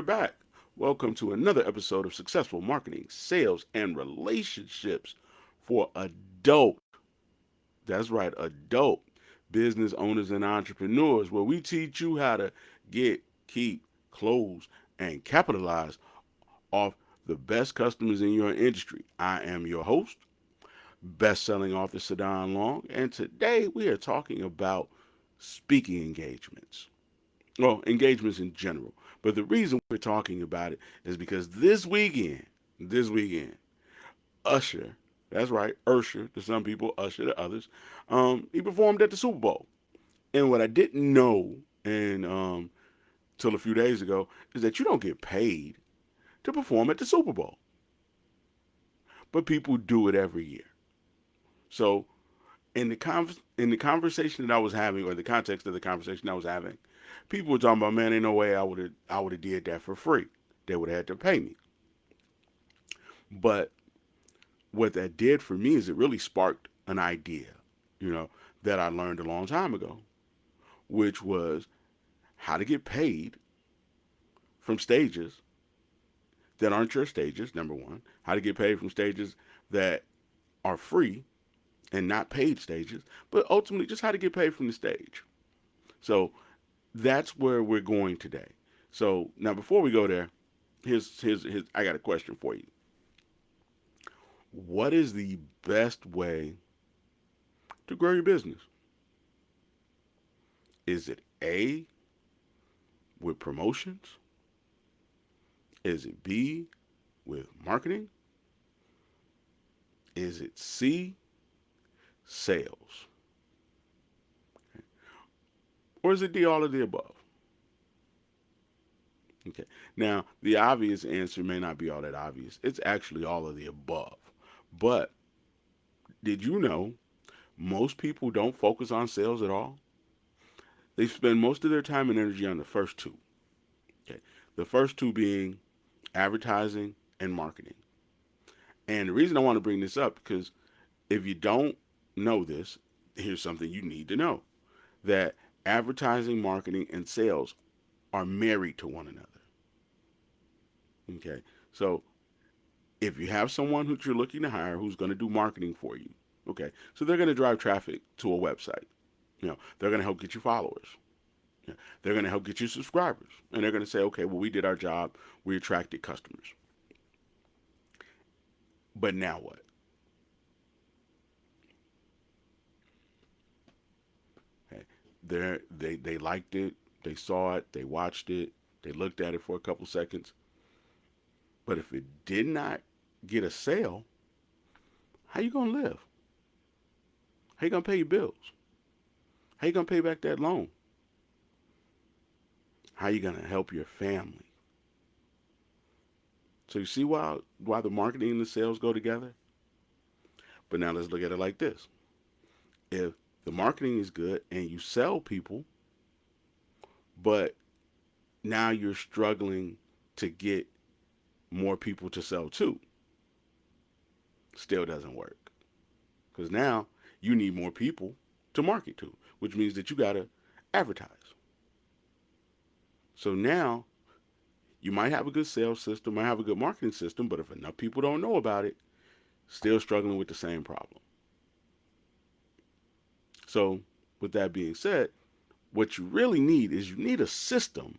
back. Welcome to another episode of Successful Marketing, Sales, and Relationships for Adult. That's right, adult business owners and entrepreneurs, where we teach you how to get, keep, close, and capitalize off the best customers in your industry. I am your host, best-selling author Sadon Long, and today we are talking about speaking engagements. Well, engagements in general. But the reason we're talking about it is because this weekend, Usher, that's right, Usher to some people, Usher to others, he performed at the Super Bowl. And what I didn't know, and till a few days ago, is that you don't get paid to perform at the Super Bowl, but people do it every year. So in the conversation that I was having, or the context of the conversation I was having, people were talking about, man, ain't no way I would have did that for free. They would have had to pay me. But what that did for me is it really sparked an idea, you know, that I learned a long time ago, which was how to get paid from stages that aren't your stages, number one, how to get paid from stages that are free and not paid stages, but ultimately just how to get paid from the stage. So that's where we're going today. So now before we go there, here's I got a question for you. What is the best way to grow your business? Is it A, with promotions? Is it B, with marketing? Is it C, sales? Or is it D, all of the above? Okay. Now, the obvious answer may not be all that obvious. It's actually all of the above. But did you know most people don't focus on sales at all? They spend most of their time and energy on the first two. Okay. The first two being advertising and marketing. And the reason I want to bring this up because if you don't know this, here's something you need to know that advertising, marketing, and sales are married to one another. Okay. So if you have someone who you're looking to hire who's going to do marketing for you, okay, so they're going to drive traffic to a website. They're going to help get you followers. They're going to help get you subscribers. And they're going to say, okay, well, we did our job. We attracted customers. But now what? Okay. They liked it. They saw it. They watched it. They looked at it for a couple seconds. But if it did not get a sale, how you going to live? How you going to pay your bills? How you going to pay back that loan? How you going to help your family? So you see why the marketing and the sales go together? But now let's look at it like this. If the marketing is good and you sell people, but now you're struggling to get more people to sell to, still doesn't work. Because now you need more people to market to, which means that you got to advertise. So now you might have a good sales system, might have a good marketing system, but if enough people don't know about it, still struggling with the same problem. So with that being said, what you really need is you need a system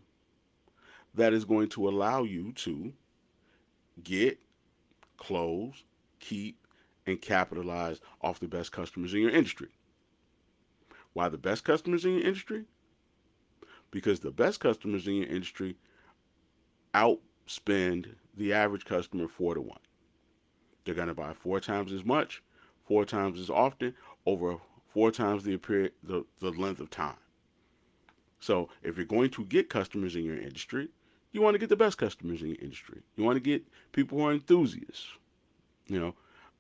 that is going to allow you to get, close, keep, and capitalize off the best customers in your industry. Why the best customers in your industry? Because the best customers in your industry outspend the average customer 4 to 1. They're going to buy 4 times as much, 4 times as often, over 4 times the length of time. So if you're going to get customers in your industry, you want to get the best customers in your industry. You want to get people who are enthusiasts. You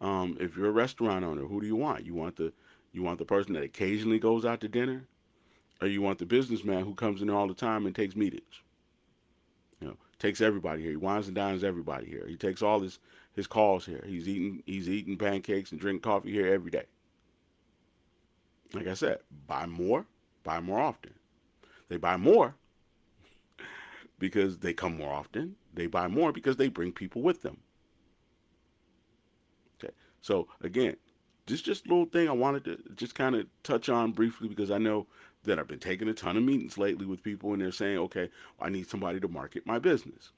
know, if you're a restaurant owner, who do you want? You want the person that occasionally goes out to dinner, or you want the businessman who comes in there all the time and takes meetings. Takes everybody here. He wines and dines everybody here. He takes all his calls here. He's eating pancakes and drinking coffee here every day. Like I said, buy more often. They buy more because they come more often. They buy more because they bring people with them. Okay. So again, just a little thing I wanted to just kind of touch on briefly because I know that I've been taking a ton of meetings lately with people and they're saying, okay, I need somebody to market my business.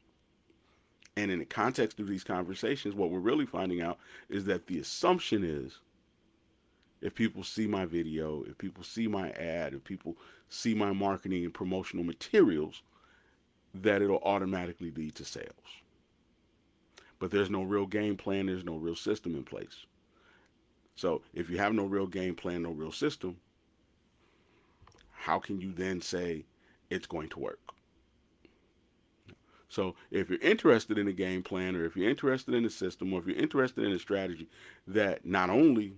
And in the context of these conversations, what we're really finding out is that the assumption is if people see my video, if people see my ad, if people see my marketing and promotional materials, that it'll automatically lead to sales. But there's no real game plan, there's no real system in place. So if you have no real game plan, no real system, how can you then say it's going to work? So if you're interested in a game plan, or if you're interested in a system, or if you're interested in a strategy that not only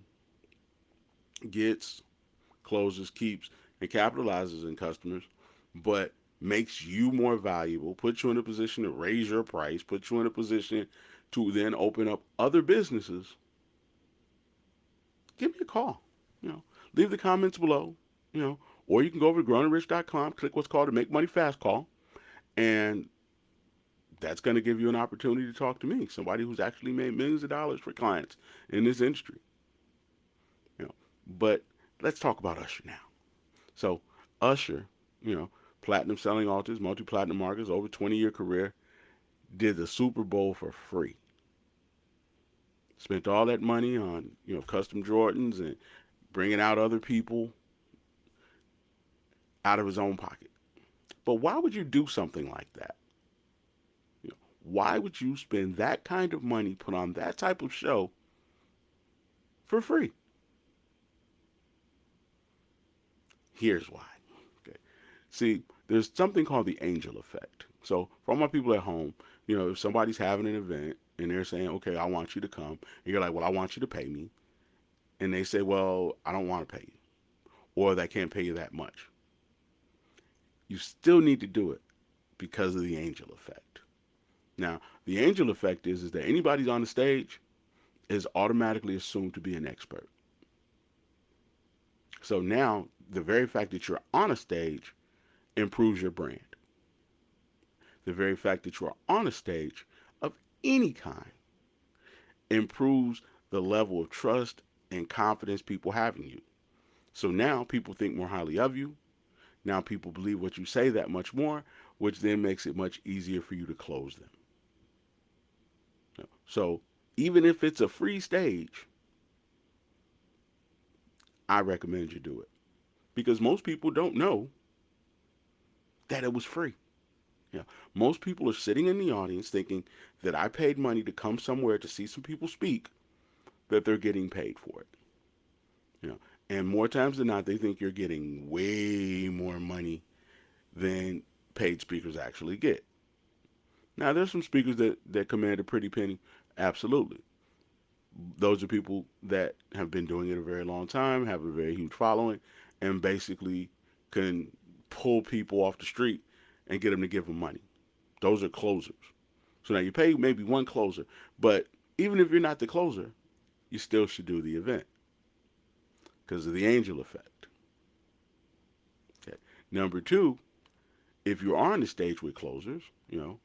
gets, closes, keeps, and capitalizes in customers, but makes you more valuable, puts you in a position to raise your price, puts you in a position to then open up other businesses, give me a call. You know, leave the comments below. You know, or you can go over to growingrich.com, click what's called a Make Money Fast call, and that's going to give you an opportunity to talk to me, somebody who's actually made millions of dollars for clients in this industry. You know, but let's talk about Usher now. So Usher, you know, platinum selling authors, multi-platinum marketers, over 20-year career, did the Super Bowl for free. Spent all that money on, you know, custom Jordans and bringing out other people out of his own pocket. But why would you do something like that? You know, why would you spend that kind of money, put on that type of show for free? Here's why. Okay. See, there's something called the angel effect. So for all my people at home, you know, if somebody's having an event and they're saying, okay, I want you to come, and you're like, well, I want you to pay me. And they say, well, I don't want to pay you, or they can't pay you that much. You still need to do it because of the angel effect. Now, the angel effect is that anybody's on the stage is automatically assumed to be an expert. So now, the very fact that you're on a stage improves your brand. The very fact that you're on a stage of any kind improves the level of trust and confidence people have in you. So now people think more highly of you. Now people believe what you say that much more, which then makes it much easier for you to close them. So even if it's a free stage, I recommend you do it. Because most people don't know that it was free. Yeah. Most people are sitting in the audience thinking that I paid money to come somewhere to see some people speak, that they're getting paid for it. You know, and more times than not, they think you're getting way more money than paid speakers actually get. Now, there's some speakers that command a pretty penny. Absolutely. Those are people that have been doing it a very long time, have a very huge following, and basically can pull people off the street and get them to give them money. Those are closers. So now you pay maybe one closer, but even if you're not the closer, you still should do the event because of the angel effect. Okay. Number two, if you are on the stage with closers, you know,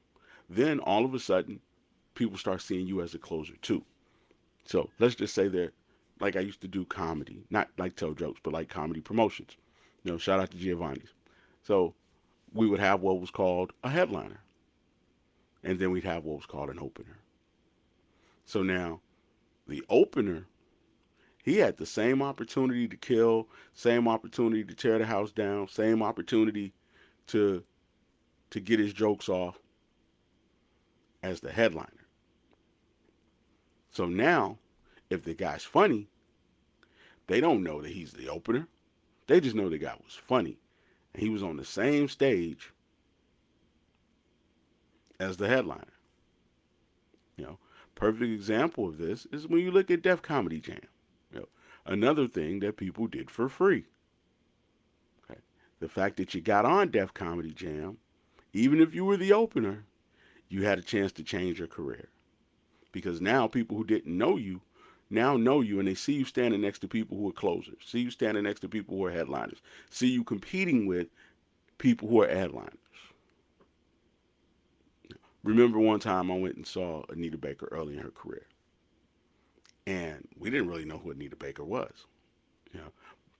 then all of a sudden people start seeing you as a closer too. So let's just say that, like I used to do comedy, not like tell jokes, but like comedy promotions. You know, shout out to Giovanni's. So we would have what was called a headliner, and then we'd have what was called an opener. So now the opener, he had the same opportunity to kill, same opportunity to tear the house down, same opportunity to get his jokes off as the headliner. So now, if the guy's funny, they don't know that he's the opener. They just know the guy was funny. And he was on the same stage as the headliner. You know, perfect example of this is when you look at Def Comedy Jam. You know, another thing that people did for free. Okay. The fact that you got on Def Comedy Jam, even if you were the opener, you had a chance to change your career. Because now people who didn't know you now know you, and they see you standing next to people who are closers, see you standing next to people who are headliners, see you competing with people who are headliners. Remember one time I went and saw Anita Baker early in her career, and we didn't really know who Anita Baker was, you know,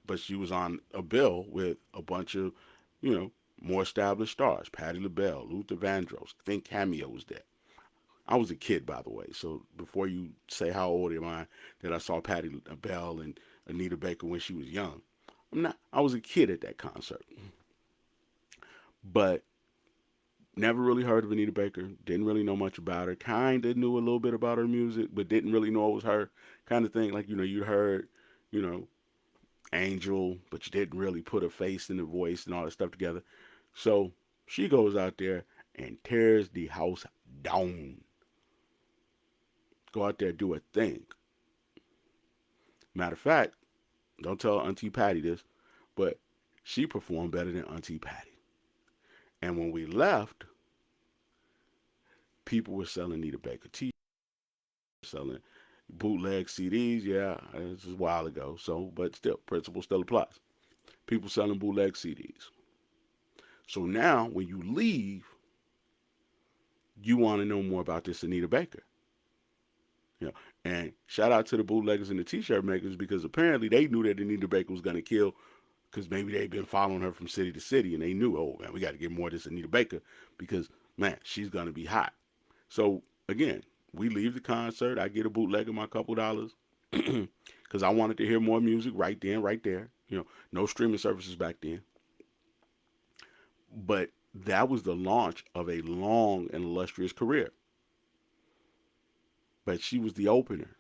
but she was on a bill with a bunch of, you know, more established stars: Patti LaBelle, Luther Vandross. I think Cameo was there. I was a kid, by the way, so before you say how old am I that I saw Patti LaBelle and Anita Baker when she was young, I'm not. I was a kid at that concert, but never really heard of Anita Baker. Didn't really know much about her. Kinda knew a little bit about her music, but didn't really know it was her kind of thing. Like, you heard, you know, Angel, but you didn't really put a face and a voice and all that stuff together. So she goes out there and tears the house down. Go out there, do a thing. Matter of fact, don't tell Auntie Patty this, but she performed better than Auntie Patty. And when we left, people were selling Anita Baker t selling bootleg CDs. Yeah, this is a while ago. So, but still, principle still applies. People selling bootleg CDs. So now, when you leave, you want to know more about this Anita Baker. You know, and shout out to the bootleggers and the T-shirt makers because apparently they knew that Anita Baker was going to kill because maybe they'd been following her from city to city and they knew, oh man, we got to get more of this Anita Baker because man, she's going to be hot. So again, we leave the concert. I get a bootleg of my couple dollars because I wanted to hear more music right then, right there. No streaming services back then. But that was the launch of a long and illustrious career. But she was the opener.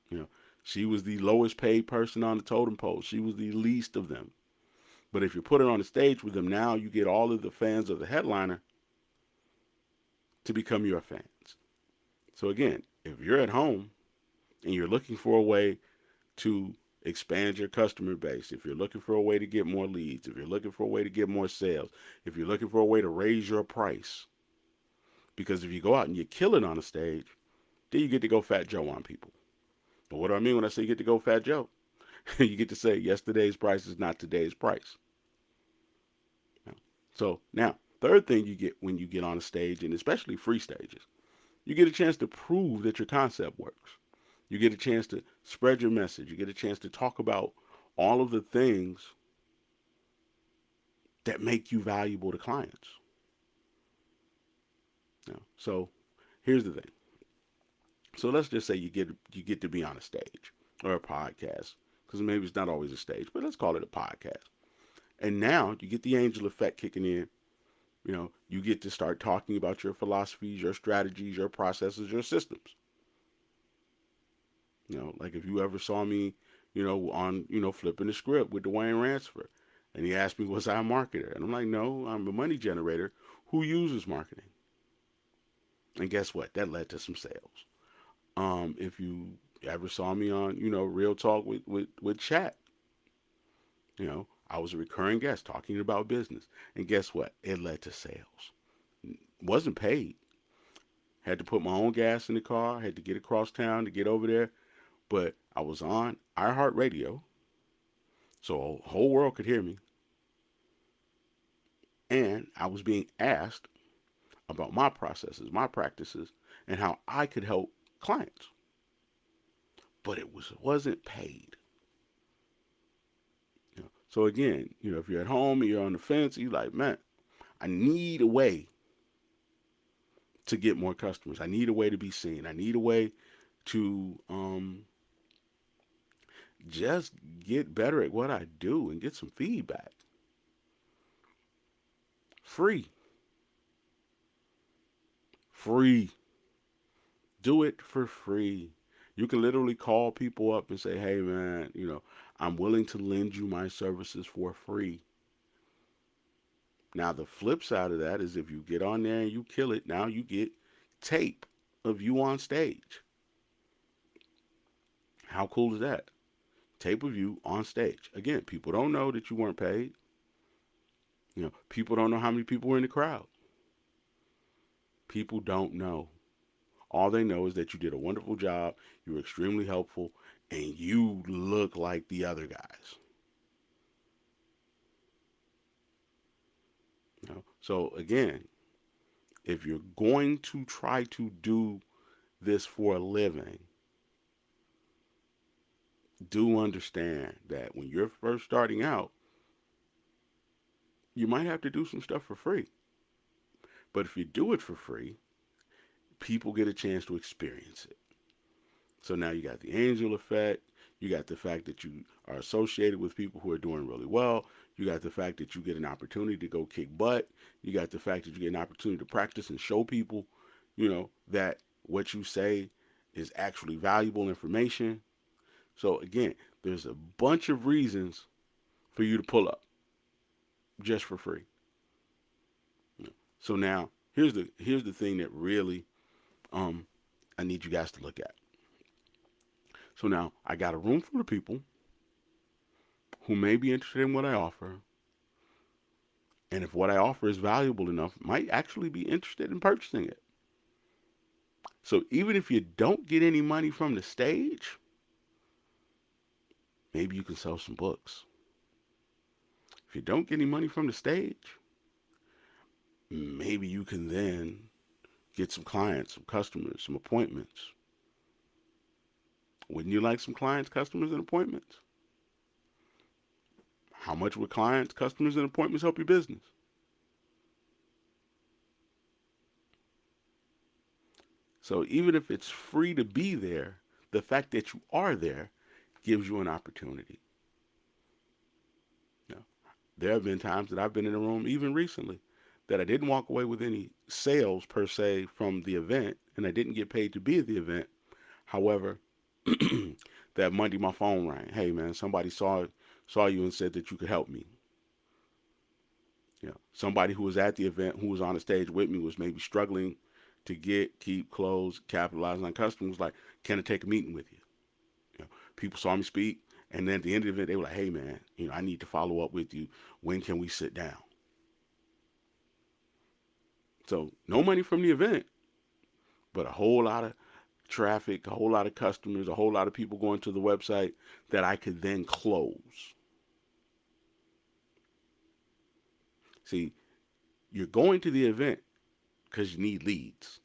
You know, she was the lowest paid person on the totem pole. She was the least of them. But if you put her on the stage with them now, you get all of the fans of the headliner to become your fans. So again, if you're at home and you're looking for a way to expand your customer base, if you're looking for a way to get more leads, if you're looking for a way to get more sales, if you're looking for a way to raise your price, because if you go out and you kill it on a stage, then you get to go Fat Joe on people. But what do I mean when I say you get to go Fat Joe? You get to say yesterday's price is not today's price. So now, third thing you get when you get on a stage, and especially free stages, you get a chance to prove that your concept works. You get a chance to spread your message. You get a chance to talk about all of the things that make you valuable to clients. So here's the thing. So let's just say you get to be on a stage or a podcast, because maybe it's not always a stage, but let's call it a podcast. And now you get the angel effect kicking in. You get to start talking about your philosophies, your strategies, your processes, your systems. Like if you ever saw me, on, flipping the script with Dwayne Ransford, and he asked me, was I a marketer? And I'm like, no, I'm a money generator who uses marketing. And guess what? That led to some sales. If you ever saw me on, Real Talk with Chat, I was a recurring guest talking about business. And guess what? It led to sales. Wasn't paid. Had to put my own gas in the car, had to get across town to get over there. But I was on iHeartRadio, so the whole world could hear me. And I was being asked about my processes, my practices, and how I could help clients. But wasn't paid. So again, if you're at home and you're on the fence, you're like, man, I need a way to get more customers. I need a way to be seen. I need a way to just get better at what I do and get some feedback. Free. Free. Do it for free. You can literally call people up and say, hey, man, I'm willing to lend you my services for free. Now, the flip side of that is if you get on there and you kill it, now you get tape of you on stage. How cool is that? Tape of you on stage. Again, people don't know that you weren't paid. People don't know how many people were in the crowd. People don't know. All they know is that you did a wonderful job, you were extremely helpful, and you look like the other guys. So again, If you're going to try to do this for a living, do understand that when you're first starting out, you might have to do some stuff for free. But if you do it for free, people get a chance to experience it. So now you got the angel effect. You got the fact that you are associated with people who are doing really well. You got the fact that you get an opportunity to go kick butt. You got the fact that you get an opportunity to practice and show people, that what you say is actually valuable information. So again, there's a bunch of reasons for you to pull up just for free. So now here's the thing that really um I need you guys to look at. So now I got a room full of people who may be interested in what I offer, and if what I offer is valuable enough, might actually be interested in purchasing it. So even if you don't get any money from the stage, maybe you can sell some books. If you don't get any money from the stage, maybe you can then get some clients, some customers, some appointments. Wouldn't you like some clients, customers, and appointments? How much would clients, customers, and appointments help your business? So even if it's free to be there, the fact that you are there gives you an opportunity. Now, there have been times that I've been in a room, even recently, that I didn't walk away with any sales per se from the event, and I didn't get paid to be at the event. However, that Monday my phone rang. Hey man, somebody saw you and said that you could help me. Somebody who was at the event, who was on the stage with me, was maybe struggling to keep, close, capitalize on customers. Like, can I take a meeting with you? People saw me speak, and then at the end of the event, they were like, "Hey man, I need to follow up with you. When can we sit down?" So no money from the event, but a whole lot of traffic, a whole lot of customers, a whole lot of people going to the website that I could then close. See, you're going to the event because you need leads,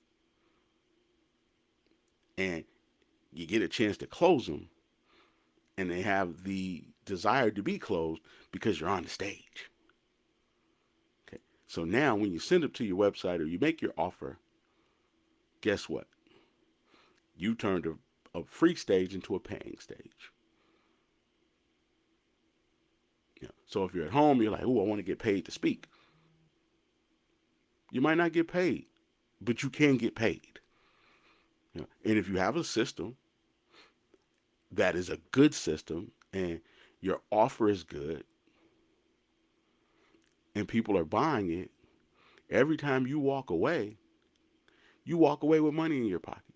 and you get a chance to close them, and they have the desire to be closed because you're on the stage. Okay. So now when you send it to your website or you make your offer, guess what? You turned a free stage into a paying stage. So if you're at home, you're like, "Oh, I want to get paid to speak." You might not get paid, but you can get paid. And if you have a system that is a good system and your offer is good and people are buying it, every time you walk away with money in your pocket.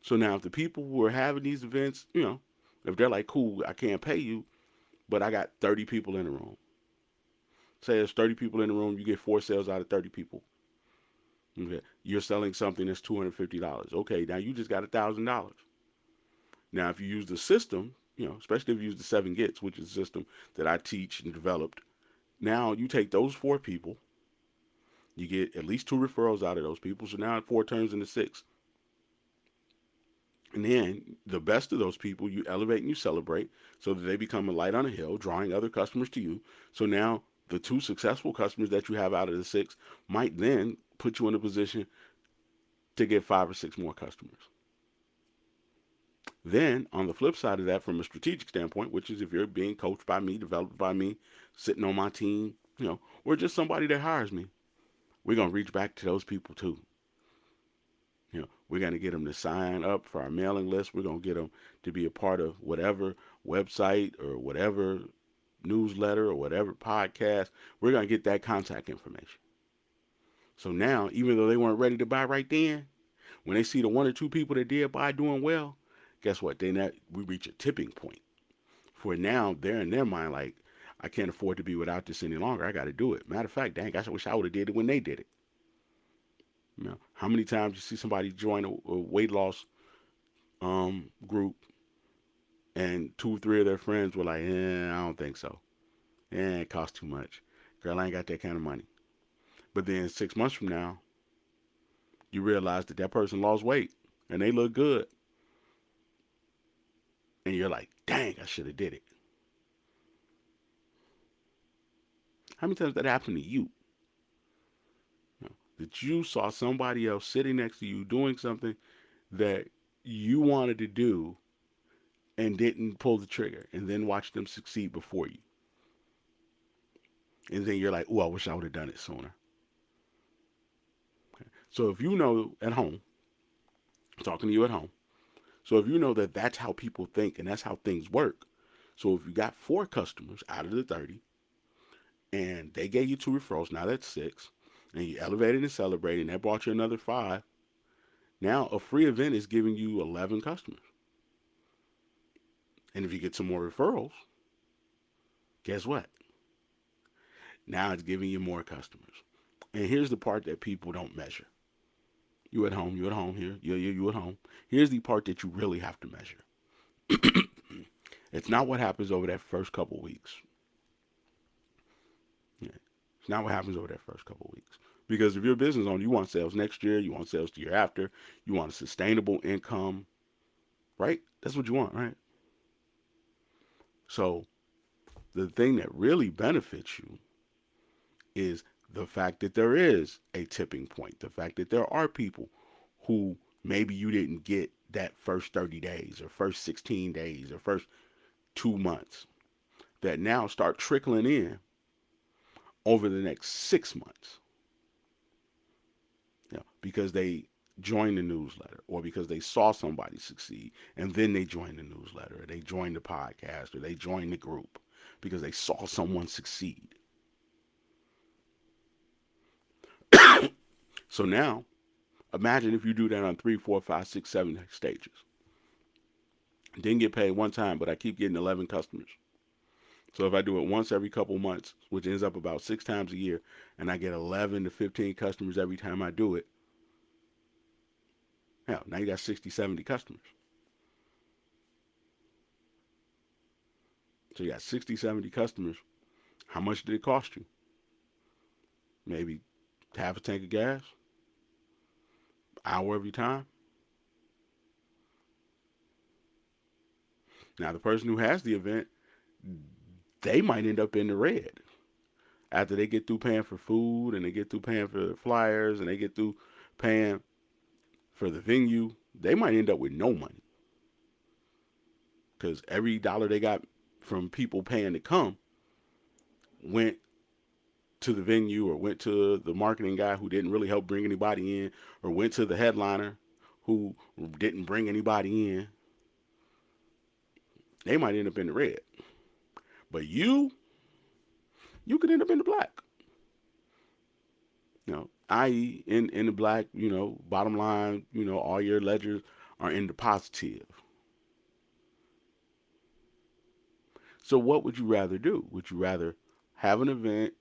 So now if the people who are having these events, if they're like, "Cool, I can't pay you, but I got 30 people in the room." Say there's 30 people in the room, you get 4 sales out of 30 people. Okay. You're selling something that's $250. Okay, now you just got $1,000. Now if you use the system, especially if you use the 7 Gets, which is a system that I teach and developed, now you take those 4 people, you get at least 2 referrals out of those people. So now 4 turns into 6. And then the best of those people you elevate and you celebrate so that they become a light on a hill, drawing other customers to you. So now the 2 successful customers that you have out of the 6 might then put you in a position to get 5 or 6 more customers. Then on the flip side of that, from a strategic standpoint, which is if you're being coached by me, developed by me, sitting on my team, or just somebody that hires me, we're going to reach back to those people too. We're going to get them to sign up for our mailing list. We're going to get them to be a part of whatever website or whatever newsletter or whatever podcast. We're going to get that contact information. So now, even though they weren't ready to buy right then, when they see the 1 or 2 people that did buy doing well, guess what? Then we reach a tipping point. For now, they're in their mind like, "I can't afford to be without this any longer. I got to do it." Matter of fact, dang, I wish I would have did it when they did it. How many times you see somebody join a weight loss group and 2 or 3 of their friends were like, "I don't think so. It costs too much. Girl, I ain't got that kind of money." But then 6 months from now, You realize that that person lost weight and they look good. And you're like, dang, I should have did it. How many times that happened to you? That you saw somebody else sitting next to you doing something that you wanted to do and didn't pull the trigger, and then watch them succeed before you. And then you're like, oh, I wish I would have done it sooner. Okay. So if you know at home, talking to you at home, so if you know that that's how people think and that's how things work, so if you got 4 customers out of the 30 and they gave you 2 referrals, now that's 6, and you elevated and celebrated and that brought you another 5, now a free event is giving you 11 customers. And if you get some more referrals, guess what? Now it's giving you more customers. And here's the part that people don't measure. You at home here. You at home. Here's the part that you really have to measure. It's not what happens over that first couple weeks. Yeah. It's not what happens over that first couple weeks. Because if you're a business owner, you want sales next year, you want sales the year after, you want a sustainable income, right? That's what you want, right? So the thing that really benefits you is the fact that there is a tipping point, the fact that there are people who maybe you didn't get that first 30 days or first 16 days or first 2 months that now start trickling in over the next 6 months. Because they joined the newsletter or because they saw somebody succeed and then they joined the newsletter or they joined the podcast or they joined the group because they saw someone succeed. So now, imagine if you do that on 3, 4, 5, 6, 7 stages. Didn't get paid one time, but I keep getting 11 customers. So if I do it once every couple months, which ends up about 6 times a year, and I get 11 to 15 customers every time I do it, hell, now you got 60, 70 customers. So you got 60, 70 customers. How much did it cost you? Maybe half a tank of gas? Hour of your time? Now, the person who has the event, they might end up in the red. After they get through paying for food and they get through paying for flyers and they get through paying for the venue, they might end up with no money. Because every dollar they got from people paying to come went to the venue or went to the marketing guy who didn't really help bring anybody in or went to the headliner who didn't bring anybody in. They might end up in the red. But you could end up in the black. I.e. in the black, bottom line, all your ledgers are in the positive. So what would you rather do? Would you rather have an event,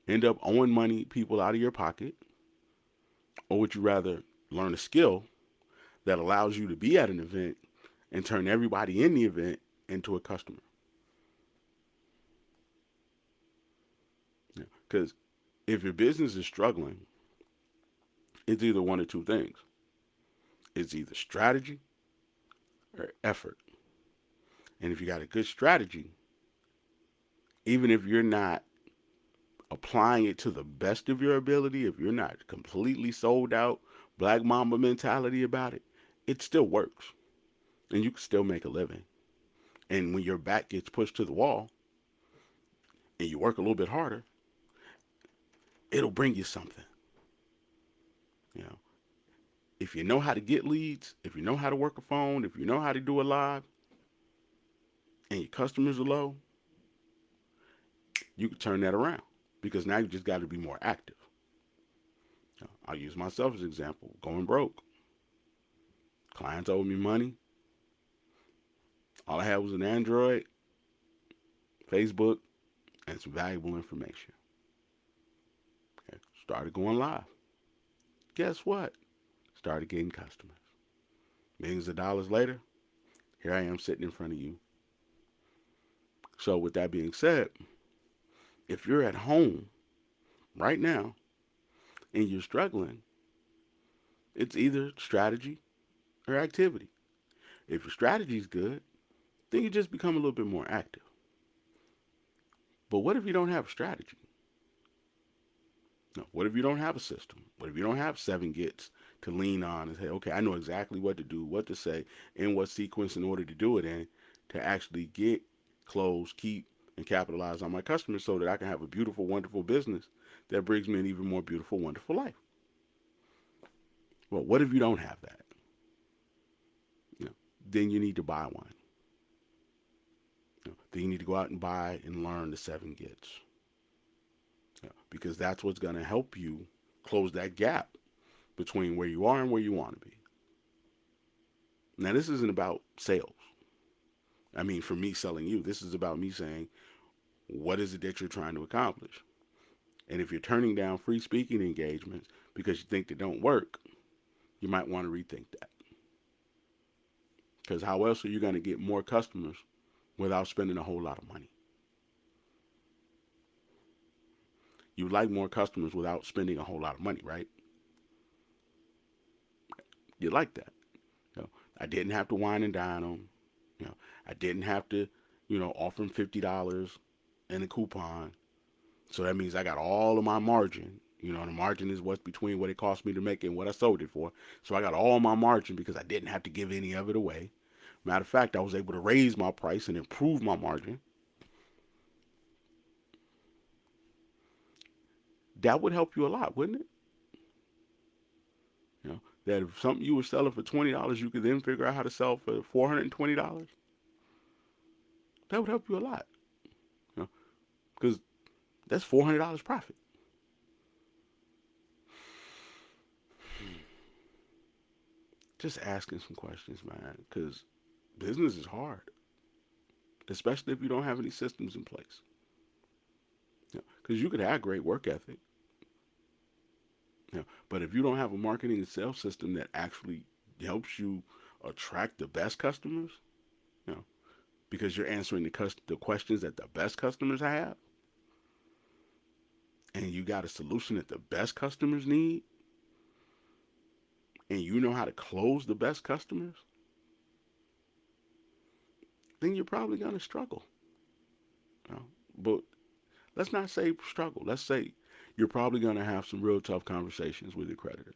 end up owing money people out of your pocket, or would you rather learn a skill that allows you to be at an event and turn everybody in the event into a customer? Because if your business is struggling, it's either one or two things. It's either strategy or effort. And if you got a good strategy, even if you're not applying it to the best of your ability, if you're not completely sold out, Black Mamba mentality about it, it still works. And you can still make a living. And when your back gets pushed to the wall and you work a little bit harder, it'll bring you something. You know, if you know how to get leads, if you know how to work a phone, if you know how to do a live, and your customers are low, you can turn that around because now you just got to be more active. I'll use myself as an example. Going broke. Clients owed me money. All I had was an Android, Facebook, and some valuable information. Okay. Started going live. Guess what? Started getting customers. Millions of dollars later, here I am sitting in front of you. So with that being said, if you're at home right now and you're struggling, It's either strategy or activity. If your strategy is good, then you just become a little bit more active. But what if you don't have a strategy? No. What if you don't have a system? What if you don't have 7 gets to lean on and say, okay, I know exactly what to do, what to say, in what sequence in order to do it in to actually get, close, keep, and capitalize on my customers so that I can have a beautiful, wonderful business that brings me an even more beautiful, wonderful life. Well, what if you don't have that? You know, then you need to buy one. Then you need to go out and buy and learn the 7 gets. Because that's what's going to help you close that gap between where you are and where you want to be. Now, this isn't about sales. I mean, for me selling you, this is about me saying, what is it that you're trying to accomplish? And if you're turning down free speaking engagements because you think they don't work, you might want to rethink that. Because how else are you going to get more customers without spending a whole lot of money? You like more customers without spending a whole lot of money, right? You like that. You know, I didn't have to wine and dine them. You know, I didn't have to, offer them $50 in a coupon. So that means I got all of my margin. The margin is what's between what it cost me to make it and what I sold it for. So I got all my margin because I didn't have to give any of it away. Matter of fact, I was able to raise my price and improve my margin. That would help you a lot, wouldn't it? That if something you were selling for $20, you could then figure out how to sell for $420. That would help you a lot, because that's $400 profit. Just asking some questions, man, because business is hard, especially if you don't have any systems in place. Because you could have great work ethic, but if you don't have a marketing and sales system that actually helps you attract the best customers, you know, because you're answering the questions that the best customers have, and you got a solution that the best customers need, and you know how to close the best customers, then you're probably going to struggle. You know? But let's not say struggle. Let's say you're probably going to have some real tough conversations with your creditors.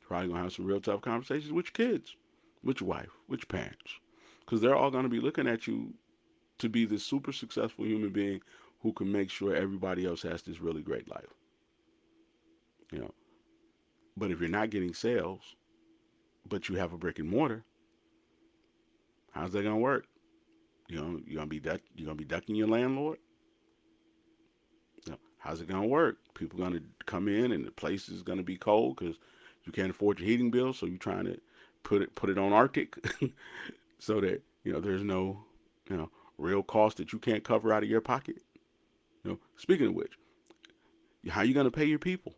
Probably going to have some real tough conversations with your kids, with your wife, with your parents. Because they're all going to be looking at you to be this super successful human being who can make sure everybody else has this really great life. You know, but if you're not getting sales, but you have a brick and mortar, how's that gonna work? You're gonna be ducking your landlord. How's it gonna work? People gonna come in and the place is gonna be cold because you can't afford your heating bill, so you're trying to put it on Arctic, so that there's no real cost that you can't cover out of your pocket. Speaking of which, how you gonna pay your people?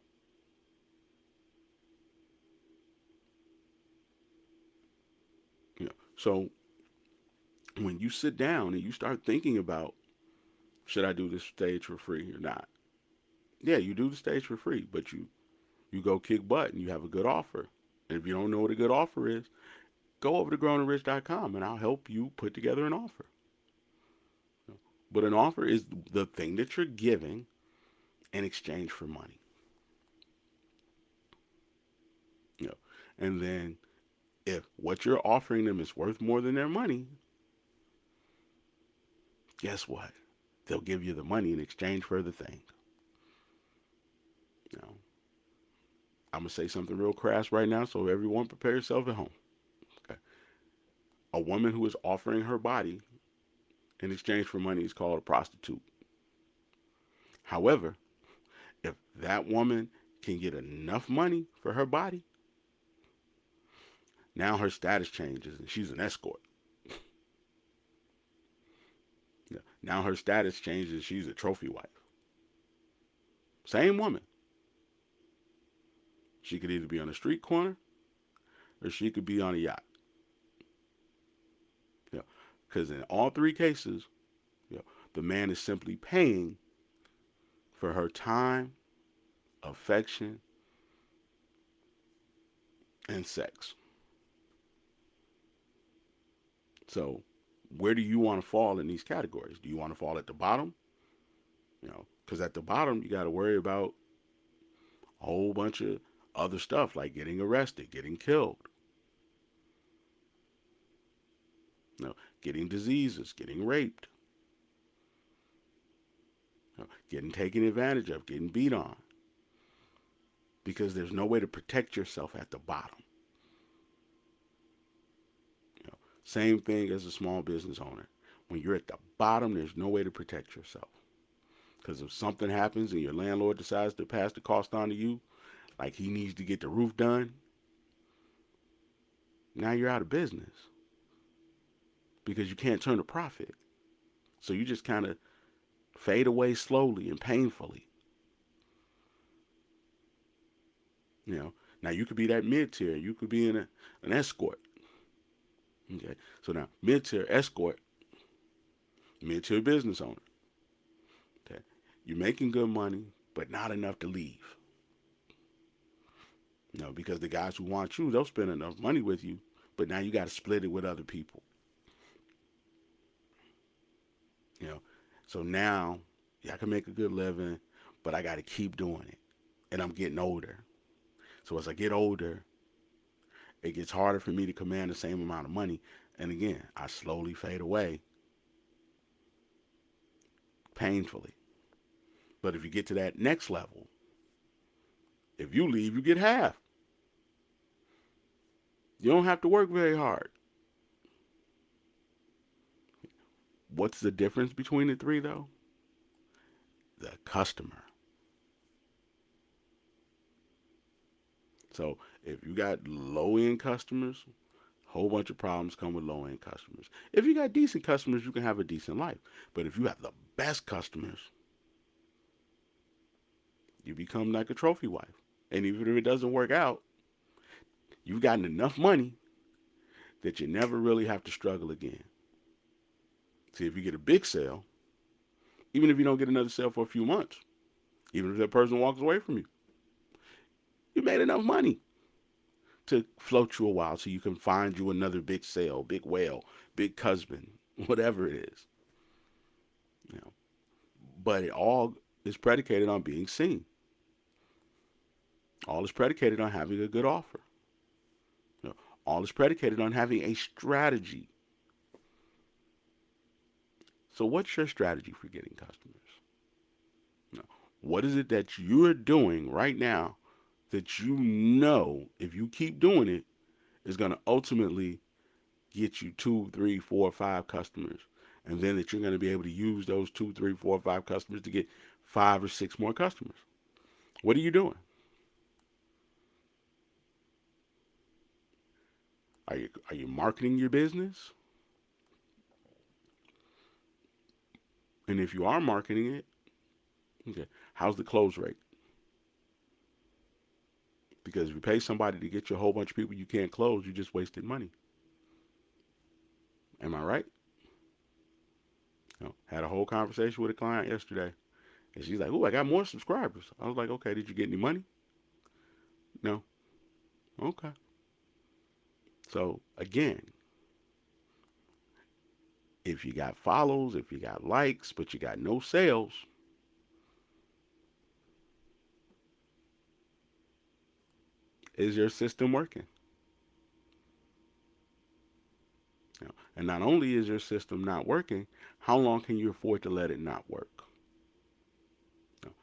So when you sit down and you start thinking about, should I do this stage for free or not? Yeah, you do the stage for free, but you go kick butt and you have a good offer. And if you don't know what a good offer is, go over to growingrich.com and I'll help you put together an offer. But an offer is the thing that you're giving in exchange for money. You know, and then if what you're offering them is worth more than their money, guess what? They'll give you the money in exchange for the thing. You know, I'm gonna say something real crass right now, so everyone prepare yourself at home. Okay. A woman who is offering her body in exchange for money is called a prostitute. However, if that woman can get enough money for her body, now her status changes and she's an escort. Now her status changes, she's a trophy wife. Same woman. She could either be on a street corner or she could be on a yacht. Because in all three cases, the man is simply paying for her time, affection, and sex. So where do you want to fall in these categories? Do you want to fall at the bottom? Because at the bottom you got to worry about a whole bunch of other stuff like getting arrested, getting killed, getting diseases, getting raped, getting taken advantage of, getting beat on, because there's no way to protect yourself at the bottom. Same thing as a small business owner. When you're at the bottom, there's no way to protect yourself. Because if something happens and your landlord decides to pass the cost on to you, like he needs to get the roof done, now you're out of business because you can't turn a profit. So you just kind of fade away slowly and painfully. Now you could be that mid tier. You could be in an escort. Okay, so now mid tier escort, mid tier business owner. Okay, you're making good money, but not enough to leave. Because the guys who want you, they'll spend enough money with you, but now you got to split it with other people. You know, so now I can make a good living, but I got to keep doing it, and I'm getting older. So as I get older, it gets harder for me to command the same amount of money, and again, I slowly fade away, painfully. But if you get to that next level, if you leave, you get half. You don't have to work very hard. What's the difference between the three, though? The customer. So if you got low-end customers, a whole bunch of problems come with low-end customers. If you got decent customers, you can have a decent life. But if you have the best customers, you become like a trophy wife. And even if it doesn't work out, you've gotten enough money that you never really have to struggle again. See, if you get a big sale, even if you don't get another sale for a few months, even if that person walks away from you, you made enough money to float you a while so you can find you another big sale, big whale, big husband, whatever it is. You know, but it all is predicated on being seen. All is predicated on having a good offer. You know, all is predicated on having a strategy. So what's your strategy for getting customers? You know, what is it that you're doing right now that you know if you keep doing it is going to ultimately get you 2, 3, 4, 5 customers, and then that you're going to be able to use those 2, 3, 4, 5 customers to get 5 or 6 more customers? What are you doing? Are you marketing your business? And if you are marketing it, okay, how's the close rate? Because if you pay somebody to get you a whole bunch of people you can't close, you just wasted money. Am I right? Had a whole conversation with a client yesterday, and she's like, "Oh, I got more subscribers." I was like, "Okay, did you get any money?" No. Okay. So again, if you got follows, if you got likes, but you got no sales, is your system working? And not only is your system not working, how long can you afford to let it not work?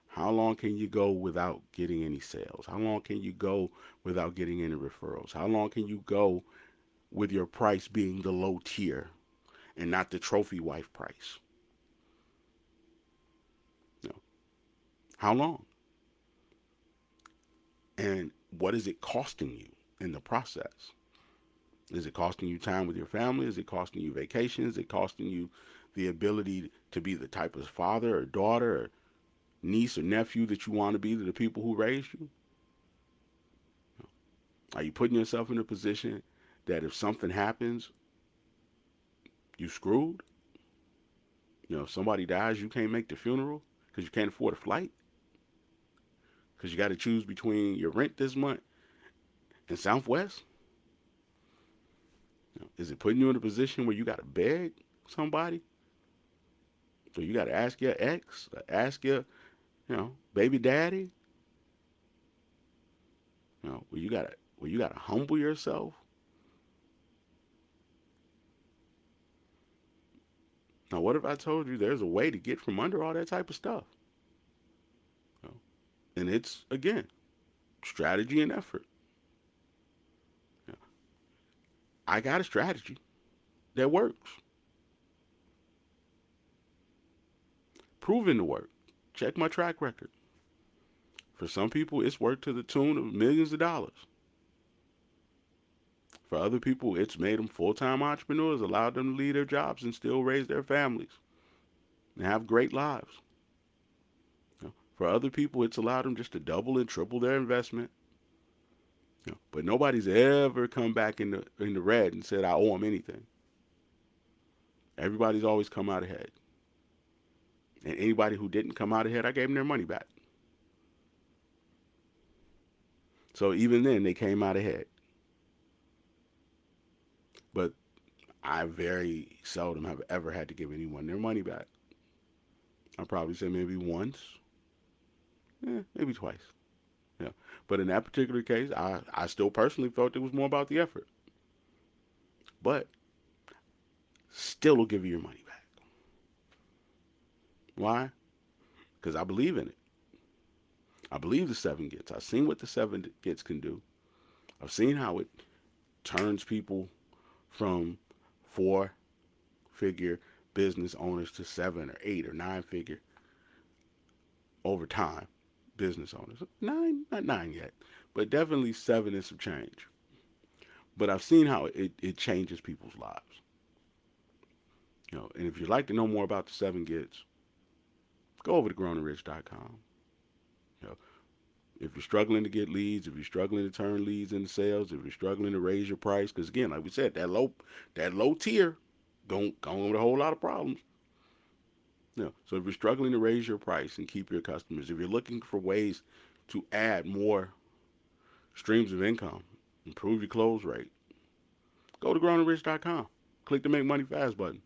How long can you go without getting any sales? How long can you go without getting any referrals? How long can you go with your price being the low tier and not the trophy wife price? You know, how long? And what is it costing you in the process? Is it costing you time with your family? Is it costing you vacations? Is it costing you the ability to be the type of father or daughter or niece or nephew that you want to be to the people who raised you? Are you putting yourself in a position that if something happens, you screwed? If somebody dies, you can't make the funeral because you can't afford a flight, because you got to choose between your rent this month in Southwest? Is it putting you in a position where you got to beg somebody? So you got to ask your ex, ask your, baby daddy, where you got to humble yourself. Now, what if I told you there's a way to get from under all that type of stuff? You know, and it's, again, strategy and effort. You know, I got a strategy that works, proven to work. Check my track record. For some people, it's worked to the tune of millions of dollars. For other people, it's made them full-time entrepreneurs, allowed them to leave their jobs and still raise their families and have great lives. For other people, it's allowed them just to double and triple their investment. But nobody's ever come back in the red and said I owe them anything. Everybody's always come out ahead. And anybody who didn't come out ahead, I gave them their money back. So even then, they came out ahead. But I very seldom have ever had to give anyone their money back. I probably say maybe once, maybe twice. Yeah. But in that particular case, I still personally felt it was more about the effort. But still will give you your money back. Why? Because I believe in it. I believe the 7-Gets. I've seen what the 7-Gets can do. I've seen how it turns people from 4-figure business owners to 7 or 8 or 9-figure over time business owners. 9, not 9 yet, but definitely 7 and some change. But I've seen how it changes people's lives. And if you'd like to know more about the 7-Gets, go over to growingrich.com. If you're struggling to get leads, if you're struggling to turn leads into sales, if you're struggling to raise your price, because again, like we said, that low tier don't come with a whole lot of problems. So if you're struggling to raise your price and keep your customers, if you're looking for ways to add more streams of income, improve your close rate, go to growingrich.com. Click the Make Money Fast button.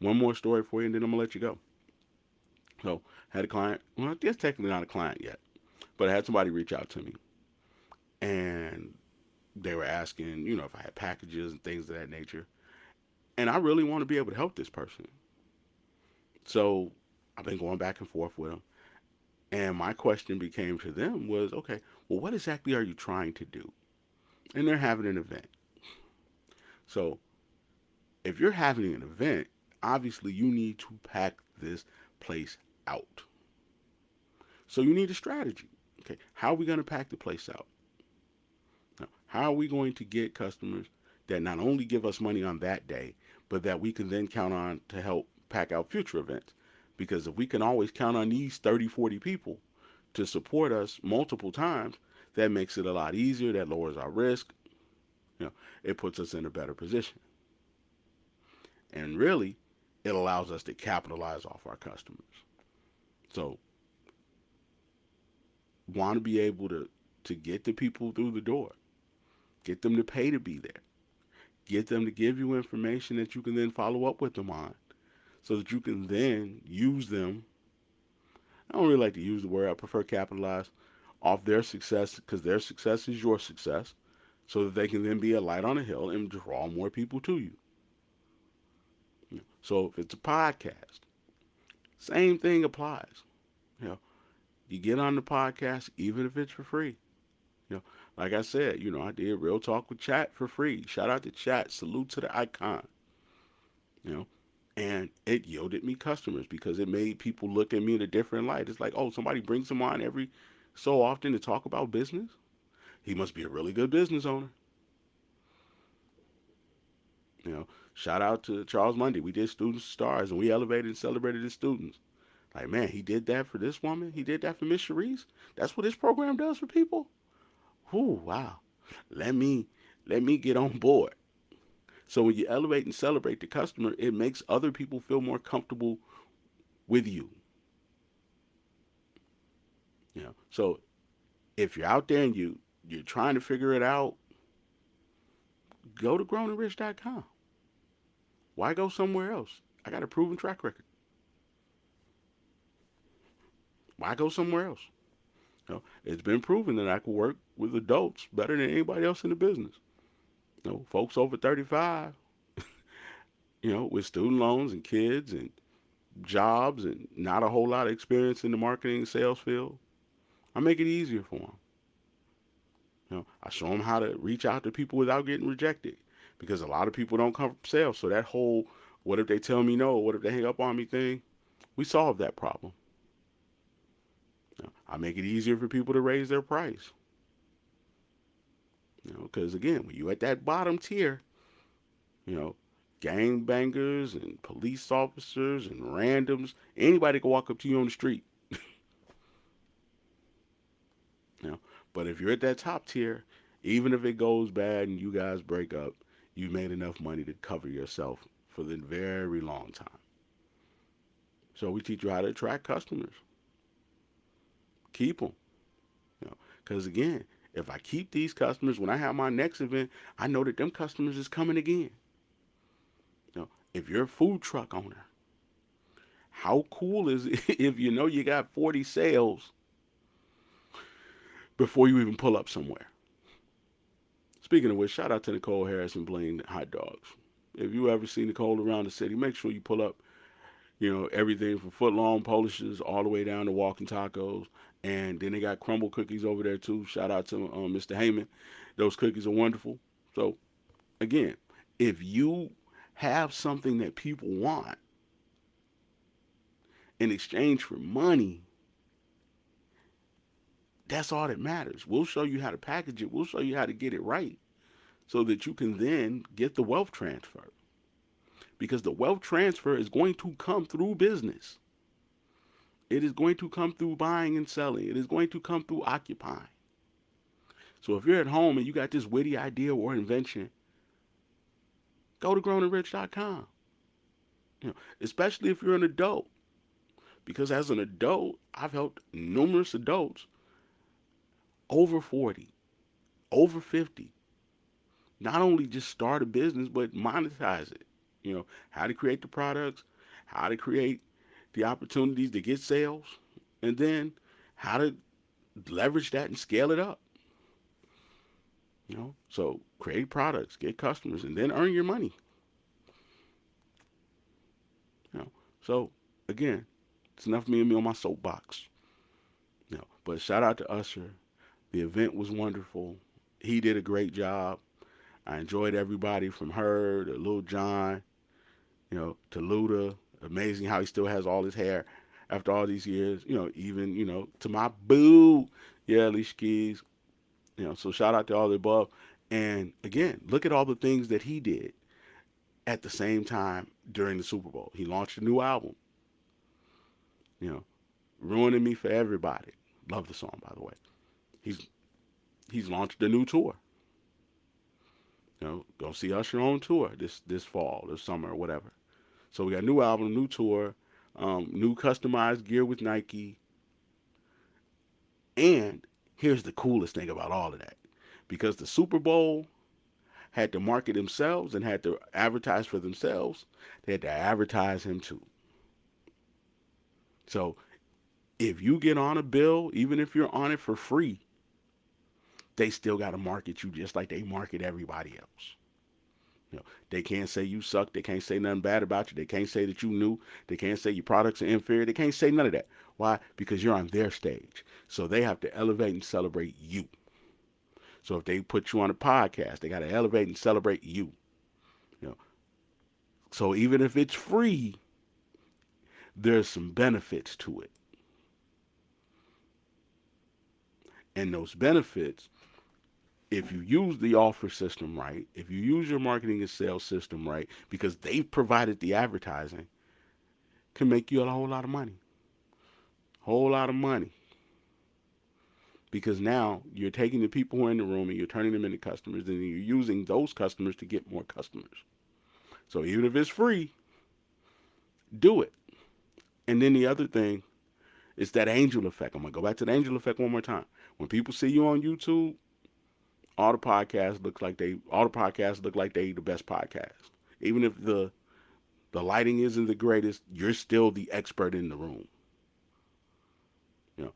One more story for you, and then I'm gonna let you go. So, had a client. Well, it's technically not a client yet, but I had somebody reach out to me, and they were asking, if I had packages and things of that nature, and I really want to be able to help this person. So, I've been going back and forth with them, and my question became to them was, okay, well, what exactly are you trying to do? And they're having an event. So, if you're having an event, obviously you need to pack this place out. So you need a strategy. Okay, how are we going to pack the place out? Now, how are we going to get customers that not only give us money on that day, but that we can then count on to help pack out future events? Because if we can always count on these 30, 40 people to support us multiple times, that makes it a lot easier. That lowers our risk. It puts us in a better position. And really, it allows us to capitalize off our customers. So, want to be able to get the people through the door, get them to pay to be there, get them to give you information that you can then follow up with them on, so that you can then use them. I don't really like to use the word. I prefer capitalize off their success, because their success is your success, so that they can then be a light on a hill and draw more people to you. So if it's a podcast, same thing applies. You get on the podcast, even if it's for free. Like I said, I did Real Talk with Chat for free. Shout out to Chat. Salute to the icon. And it yielded me customers because it made people look at me in a different light. It's like, oh, somebody brings him on every so often to talk about business. He must be a really good business owner. Shout out to Charles Mundy. We did Student Stars, and we elevated and celebrated his students. Like, man, he did that for this woman. He did that for Miss Cherise. That's what his program does for people. Whew, wow. Let me get on board. So when you elevate and celebrate the customer, it makes other people feel more comfortable with you. So if you're out there and you're trying to figure it out, go to growandrich.com. Why go somewhere else? I got a proven track record. Why go somewhere else? It's been proven that I can work with adults better than anybody else in the business. Folks over 35, with student loans and kids and jobs and not a whole lot of experience in the marketing and sales field. I make it easier for them. I show them how to reach out to people without getting rejected, because a lot of people don't come from sales. So that whole "what if they tell me no? What if they hang up on me?" thing, we solve that problem. I make it easier for people to raise their price. Because again, when you at that bottom tier, you know, gang bangers and police officers and randoms, anybody can walk up to you on the street. you know, but if you're at that top tier, even if it goes bad and you guys break up, you made enough money to cover yourself for the very long time. So we teach you how to attract customers, keep them. Because again, if I keep these customers, when I have my next event, I know that them customers is coming again. If you're a food truck owner, how cool is it if you know you got 40 sales before you even pull up somewhere? Speaking of which, shout out to Nicole Harris and Blaine Hot Dogs. If you ever see Nicole around the city, make sure you pull up, everything from foot-long polishes all the way down to walking tacos. And then they got crumble cookies over there too. Shout out to Mr. Heyman. Those cookies are wonderful. So again, if you have something that people want in exchange for money, that's all that matters. We'll show you how to package it. We'll show you how to get it right so that you can then get the wealth transfer. Because the wealth transfer is going to come through business. It is going to come through buying and selling. It is going to come through occupying. So if you're at home and you got this witty idea or invention, go to growandrich.com. Especially if you're an adult. Because as an adult, I've helped numerous adults over 40, over 50, not only just start a business, but monetize it. How to create the products, how to create the opportunities to get sales, and then how to leverage that and scale it up. So create products, get customers, and then earn your money. So again, it's enough of me and me on my soapbox. But shout out to USHER. The event was wonderful. He did a great job. I enjoyed everybody from her to Lil Jon, to Luda. Amazing how he still has all his hair after all these years. Even, to my boo, yeah, Alicia Keys. So shout out to all the above. And again, look at all the things that he did at the same time during the Super Bowl. He launched a new album. Ruining Me for Everybody. Love the song, by the way. He's launched a new tour. Go see Usher on tour this fall, this summer, or whatever. So we got a new album, new tour, new customized gear with Nike. And here's the coolest thing about all of that. Because the Super Bowl had to market themselves and had to advertise for themselves, they had to advertise him too. So if you get on a bill, even if you're on it for free, they still got to market you just like they market everybody else. They can't say you suck. They can't say nothing bad about you. They can't say that you new. They can't say your products are inferior. They can't say none of that. Why? Because you're on their stage. So they have to elevate and celebrate you. So if they put you on a podcast, they got to elevate and celebrate you. So even if it's free, there's some benefits to it. And those benefits, if you use the offer system right, if you use your marketing and sales system right, because they've provided the advertising, can make you a whole lot of money. Whole lot of money. Because now you're taking the people who are in the room and you're turning them into customers, and you're using those customers to get more customers. So even if it's free, do it. And then the other thing is that angel effect. I'm going to go back to the angel effect one more time. When people see you on YouTube, all the podcasts look like they the best podcast. Even if the lighting isn't the greatest, you're still the expert in the room.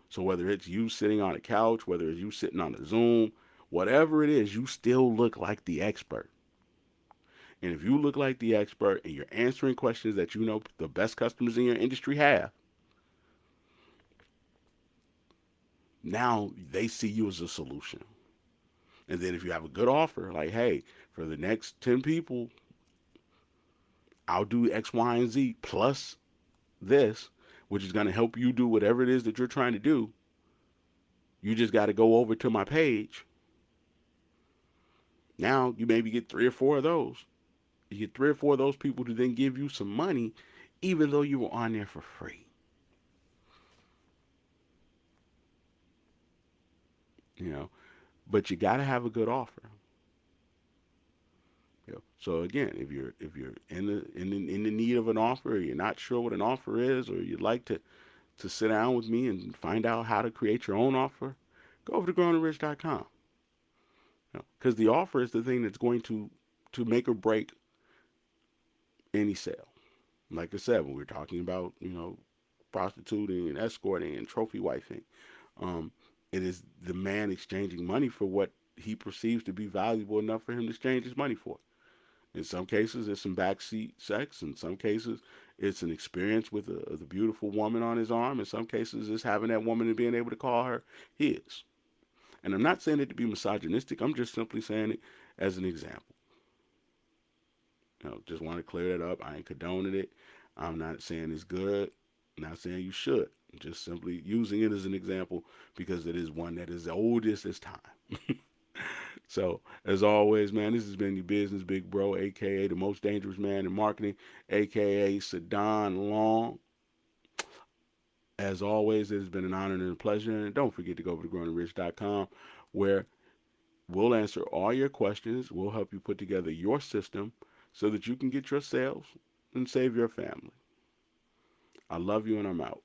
So whether it's you sitting on a couch, whether it's you sitting on a Zoom, whatever it is, you still look like the expert. And if you look like the expert and you're answering questions that you know the best customers in your industry have, now they see you as a solution. And then if you have a good offer, like, hey, for the next 10 people, I'll do X, Y, and Z plus this, which is going to help you do whatever it is that you're trying to do. You just got to go over to my page. Now you maybe get 3 or 4 of those. You get 3 or 4 of those people to then give you some money, even though you were on there for free. You know, but you got to have a good offer. So again, if you're in the need of an offer, or you're not sure what an offer is, or you'd like to sit down with me and find out how to create your own offer, go over to growingrich.com. Because the offer is the thing that's going to make or break any sale. Like I said, when we're talking about prostituting and escorting and trophy wifing, um, it is the man exchanging money for what he perceives to be valuable enough for him to exchange his money for. In some cases, it's some backseat sex. In some cases, it's an experience with the beautiful woman on his arm. In some cases, it's having that woman and being able to call her his. And I'm not saying it to be misogynistic. I'm just simply saying it as an example. Just want to clear that up. I ain't condoning it. I'm not saying it's good. I'm not saying you should. I'm just simply using it as an example because it is one that is the oldest as time. So, as always, man, this has been your business big bro, aka the most dangerous man in marketing, aka Sadon Long. As always, it has been an honor and a pleasure. And don't forget to go over to growingrich.com where we'll answer all your questions. We'll help you put together your system so that you can get your sales and save your family. I love you and I'm out.